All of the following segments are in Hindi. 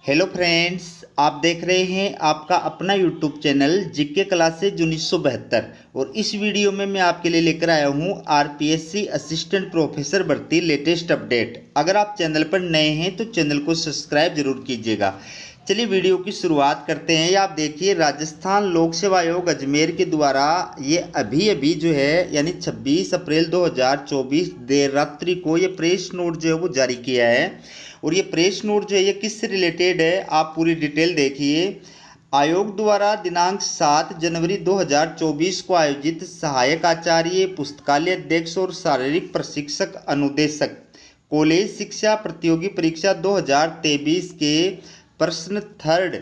हेलो फ्रेंड्स, आप देख रहे हैं आपका अपना यूट्यूब चैनल जीके क्लासेज 1972। और इस वीडियो में मैं आपके लिए लेकर आया हूं आरपीएससी असिस्टेंट प्रोफेसर भर्ती लेटेस्ट अपडेट। अगर आप चैनल पर नए हैं तो चैनल को सब्सक्राइब जरूर कीजिएगा। चलिए वीडियो की शुरुआत करते हैं। ये आप देखिए, राजस्थान लोक सेवा आयोग अजमेर के द्वारा ये अभी जो है यानी 26 अप्रैल 2024 देर रात्रि को ये प्रेस नोट जो है वो जारी किया है। और ये प्रेस नोट जो है ये किससे रिलेटेड है, आप पूरी डिटेल देखिए। आयोग द्वारा दिनांक 7 जनवरी 2024 को आयोजित सहायक आचार्य, पुस्तकालय अध्यक्ष और शारीरिक प्रशिक्षक अनुदेशक कॉलेज शिक्षा प्रतियोगी परीक्षा 2023 के प्रश्न third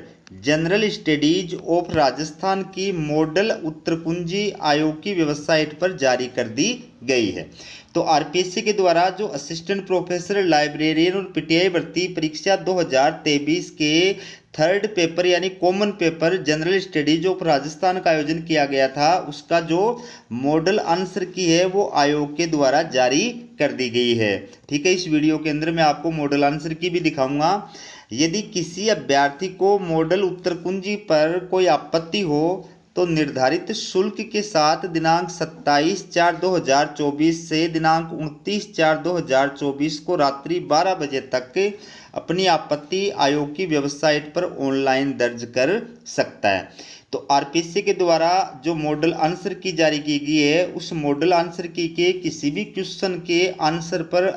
general studies of Rajasthan की मॉडल उत्तरकुंजी आयोग की वेबसाइट पर जारी कर दी गई है। तो आरपीएससी के द्वारा जो असिस्टेंट प्रोफेसर, लाइब्रेरियन और पीटीआई भर्ती परीक्षा 2023 के थर्ड पेपर यानी common paper general studies of Rajasthan का आयोजन किया गया था, उसका जो मॉडल आंसर की है वो आयोग के द्वारा जारी कर दी गई है। ठीक है, इस वीडियो के अंदर मैं आपको मॉडल आंसर की भी दिखाऊंगा। यदि किसी अभ्यर्थी को मॉडल उत्तरकुंजी पर कोई आपत्ति हो तो निर्धारित शुल्क के साथ दिनांक 27/4/2024 से दिनांक 29/4/2024 को रात्रि 12 बजे तक अपनी आपत्ति आयोग की वेबसाइट पर ऑनलाइन दर्ज कर सकता है। तो आरपीएससी के द्वारा जो मॉडल आंसर की जारी की गई है, उस मॉडल आंसर की के किसी भी क्वेश्चन के आंसर पर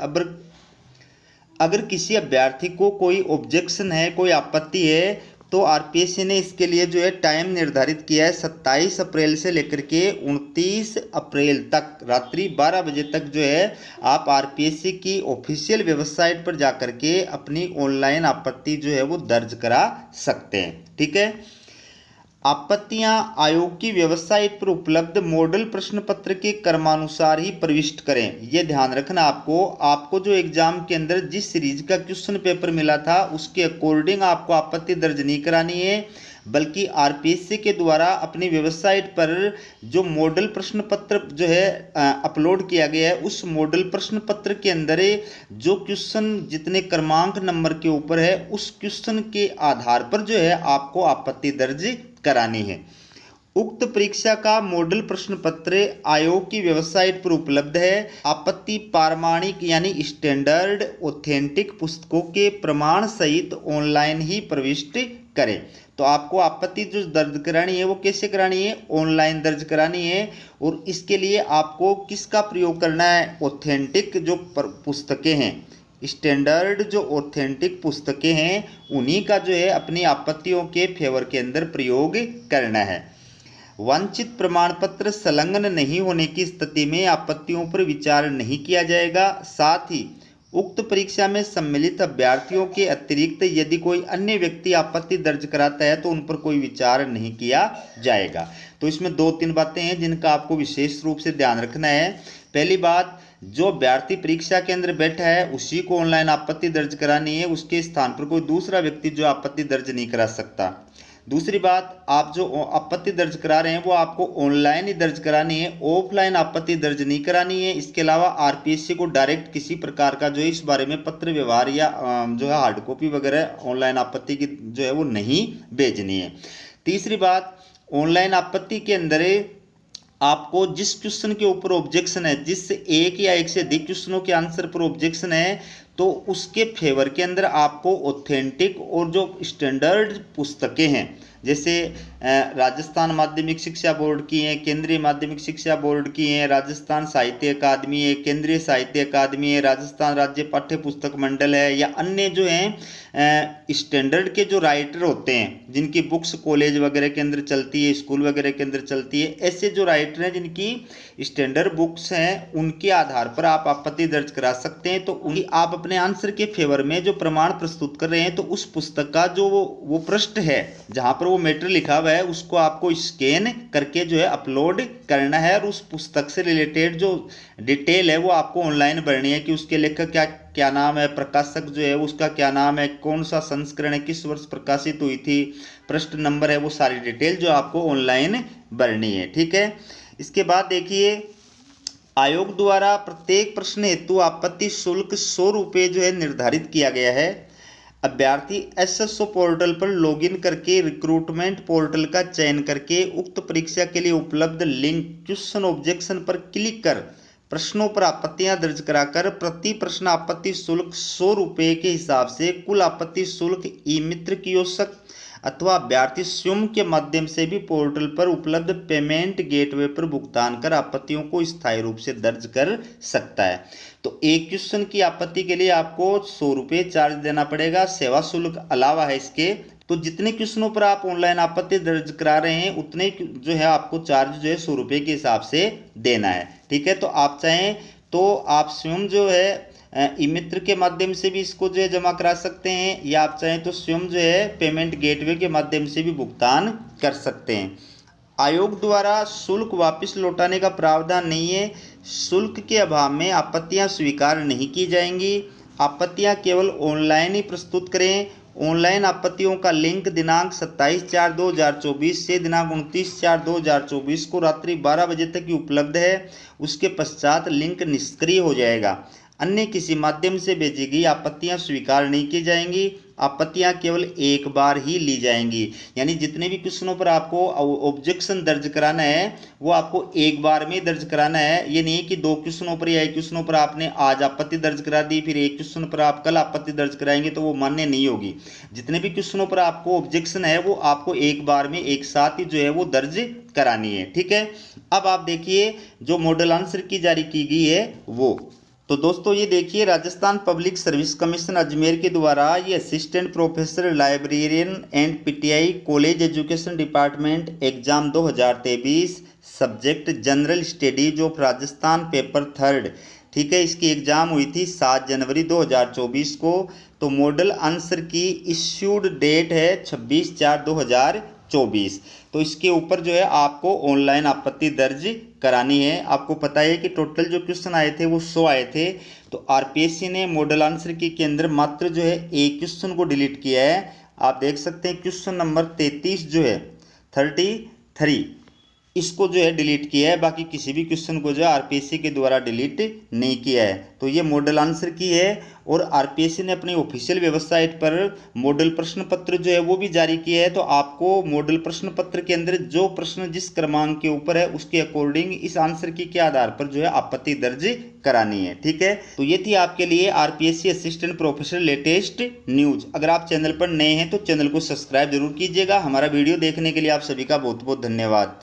अगर किसी अभ्यर्थी को कोई ऑब्जेक्शन है, कोई आपत्ति है, तो आरपीएससी ने इसके लिए जो है टाइम निर्धारित किया है 27 अप्रैल से लेकर के 29 अप्रैल तक रात्रि 12 बजे तक जो है आप आरपीएससी की ऑफिशियल वेबसाइट पर जाकर के अपनी ऑनलाइन आपत्ति जो है वो दर्ज करा सकते हैं। ठीक है, आपत्तियां आयोग की वेबसाइट पर उपलब्ध मॉडल प्रश्न पत्र के क्रमानुसार ही प्रविष्ट करें। यह ध्यान रखना आपको जो एग्जाम के अंदर जिस सीरीज का क्वेश्चन पेपर मिला था उसके अकॉर्डिंग आपको आपत्ति दर्ज नहीं करानी है, बल्कि आरपीएससी के द्वारा अपनी वेबसाइट पर जो मॉडल प्रश्न पत्र जो है अपलोड किया गया है, उस मॉडल प्रश्न पत्र के अंदर जो क्वेश्चन जितने क्रमांक नंबर के ऊपर है उस क्वेश्चन के आधार पर जो है आपको आपत्ति दर्ज करानी है। उक्त परीक्षा का मॉडल प्रश्न पत्र आयोग की वेबसाइट पर उपलब्ध है। आपत्ति प्रामाणिक यानी स्टैंडर्ड ऑथेंटिक पुस्तकों के प्रमाण सहित ऑनलाइन ही प्रविष्ट करें। तो आपको आपत्ति जो दर्ज करानी है वो कैसे करानी है, ऑनलाइन दर्ज करानी है। और इसके लिए आपको किसका प्रयोग करना है, ऑथेंटिक जो पुस्तकें हैं, स्टैंडर्ड जो ऑथेंटिक पुस्तकें हैं उन्हीं का जो है अपनी आपत्तियों के फेवर के अंदर प्रयोग करना है। वांछित प्रमाण पत्र संलग्न नहीं होने की स्थिति में आपत्तियों पर विचार नहीं किया जाएगा। साथ ही उक्त परीक्षा में सम्मिलित अभ्यर्थियों के अतिरिक्त यदि कोई अन्य व्यक्ति आपत्ति दर्ज कराता है तो उन पर कोई विचार नहीं किया जाएगा। तो इसमें 2-3 बातें हैं जिनका आपको विशेष रूप से ध्यान रखना है। पहली बात, जो अभ्यर्थी परीक्षा के अंदर बैठा है उसी को ऑनलाइन आपत्ति दर्ज करानी है, उसके स्थान पर कोई दूसरा व्यक्ति जो आपत्ति दर्ज नहीं करा सकता। दूसरी बात, आप जो आपत्ति दर्ज करा रहे हैं वो आपको ऑनलाइन ही दर्ज करानी है, ऑफलाइन आपत्ति दर्ज नहीं करानी है। इसके अलावा आरपीएससी को डायरेक्ट किसी प्रकार का जो है इस बारे में पत्र व्यवहार या जो है हार्ड कॉपी वगैरह ऑनलाइन आपत्ति की जो है वो नहीं भेजनी है। तीसरी बात, ऑनलाइन आपत्ति के अंदर आपको जिस क्वेश्चन के ऊपर ऑब्जेक्शन है, जिस एक या एक से अधिक क्वेश्चनों के आंसर पर ऑब्जेक्शन है, तो उसके फेवर के अंदर आपको ऑथेंटिक और जो स्टैंडर्ड पुस्तकें हैं, जैसे राजस्थान माध्यमिक शिक्षा बोर्ड की हैं, केंद्रीय माध्यमिक शिक्षा बोर्ड की हैं, राजस्थान साहित्य अकादमी है, केंद्रीय साहित्य अकादमी है, राजस्थान राज्य पाठ्य पुस्तक मंडल है, या अन्य जो हैं स्टैंडर्ड के जो राइटर होते हैं जिनकी बुक्स कॉलेज वगैरह के अंदर चलती है, स्कूल वगैरह के अंदर चलती है, ऐसे जो राइटर हैं जिनकी स्टैंडर्ड बुक्स हैं उनके आधार पर आप आपत्ति दर्ज करा सकते हैं। तो उनकी आप अपने आंसर के फेवर में जो प्रमाण प्रस्तुत कर रहे हैं तो उस पुस्तक का जो वो पृष्ठ है जहाँ पर वो मैटर लिखा हुआ है उसको आपको स्कैन करके जो है अपलोड करना है, और उस पुस्तक से रिलेटेड जो डिटेल है वो आपको ऑनलाइन भरनी है कि उसके लेखक क्या नाम है, प्रकाशक जो है उसका क्या नाम है, कौन सा संस्करण है, किस वर्ष प्रकाशित हुई थी, पृष्ठ नंबर है, वो सारी डिटेल जो आपको ऑनलाइन भरनी है। ठीक है, इसके बाद देखिए, आयोग द्वारा प्रत्येक प्रश्न हेतु आपत्ति शुल्क 100 रुपये जो है निर्धारित किया गया है। अभ्यर्थी एसएसओ पोर्टल पर लॉगिन करके रिक्रूटमेंट पोर्टल का चयन करके उक्त परीक्षा के लिए उपलब्ध लिंक क्वेश्चन ऑब्जेक्शन पर क्लिक कर प्रश्नों पर आपत्तियां दर्ज कराकर प्रति प्रश्न आपत्ति शुल्क 100 रुपये के हिसाब से कुल आपत्ति शुल्क ई मित्र कियोस्क अथवा अभ्यर्थी स्वयं के माध्यम से भी पोर्टल पर उपलब्ध पेमेंट गेटवे पर भुगतान कर आपत्तियों को स्थायी रूप से दर्ज कर सकता है। तो एक क्वेश्चन की आपत्ति के लिए आपको 100 रुपये चार्ज देना पड़ेगा, सेवा शुल्क अलावा है इसके। तो जितने क्वेश्चनों पर आप ऑनलाइन आपत्ति दर्ज करा रहे हैं उतने जो है आपको चार्ज जो है 100 रुपये के हिसाब से देना है। ठीक है, तो आप चाहें तो आप स्वयं जो है ई मित्र के माध्यम से भी इसको जो है जमा करा सकते हैं, या आप चाहें तो स्वयं जो है पेमेंट गेटवे के माध्यम से भी भुगतान कर सकते हैं। आयोग द्वारा शुल्क वापस लौटाने का प्रावधान नहीं है। शुल्क के अभाव में आपत्तियां स्वीकार नहीं की जाएंगी। आपत्तियां केवल ऑनलाइन ही प्रस्तुत करें। ऑनलाइन आपत्तियों का लिंक दिनांक 27/4/2024 से दिनांक 29/4/2024 को रात्रि 12 बजे तक ही उपलब्ध है। उसके पश्चात लिंक निष्क्रिय हो जाएगा। अन्य किसी माध्यम से भेजी गई आपत्तियां स्वीकार नहीं की जाएंगी। आपत्तियां केवल एक बार ही ली जाएंगी। यानी जितने भी क्वेश्चनों पर आपको ऑब्जेक्शन दर्ज कराना है वो आपको एक बार में दर्ज कराना है। ये नहीं कि 2 क्वेश्चनों पर या 1 क्वेश्चनों पर आपने आज आपत्ति दर्ज करा दी, फिर 1 क्वेश्चन पर आप कल आपत्ति दर्ज कराएंगे तो वो मान्य नहीं होगी। जितने भी क्वेश्चनों पर आपको ऑब्जेक्शन है वो आपको एक बार में एक साथ ही जो है वो दर्ज करानी है। ठीक है, अब आप देखिए जो मॉडल आंसर की जारी की गई है वो। तो दोस्तों ये देखिए Rajasthan public service commission Ajmer के द्वारा ये assistant professor librarian and PTI college education department exam 2023 subject general studies of Rajasthan paper 3, ठीक है, इसकी एग्जाम हुई थी 7 जनवरी 2024 को। तो मॉडल आंसर की इश्यूड डेट है 26/4/2024। तो इसके ऊपर जो है आपको ऑनलाइन आपत्ति दर्ज करानी है। आपको पता है कि टोटल जो क्वेश्चन आए थे वो 100 आए थे। तो आरपीएससी ने मॉडल आंसर की के अंदर मात्र जो है एक क्वेश्चन को डिलीट किया है। आप देख सकते हैं क्वेश्चन नंबर 33 जो है 33 इसको जो है डिलीट किया है, बाकी किसी भी क्वेश्चन को जो है आरपीएससी के द्वारा डिलीट नहीं किया है। तो ये मॉडल आंसर की है और आरपीएससी ने अपनी ऑफिशियल वेबसाइट पर मॉडल प्रश्न पत्र जो है वो भी जारी किया है। तो आपको मॉडल प्रश्न पत्र के अंदर जो प्रश्न जिस क्रमांक के ऊपर है उसके अकॉर्डिंग इस आंसर की के आधार पर जो है आपत्ति दर्ज करानी है। ठीक है, तो ये थी आपके लिए RPSC assistant professor latest news. अगर आप चैनल पर नए हैं तो चैनल को सब्सक्राइब जरूर कीजिएगा। हमारा वीडियो देखने के लिए आप सभी का बहुत बहुत धन्यवाद।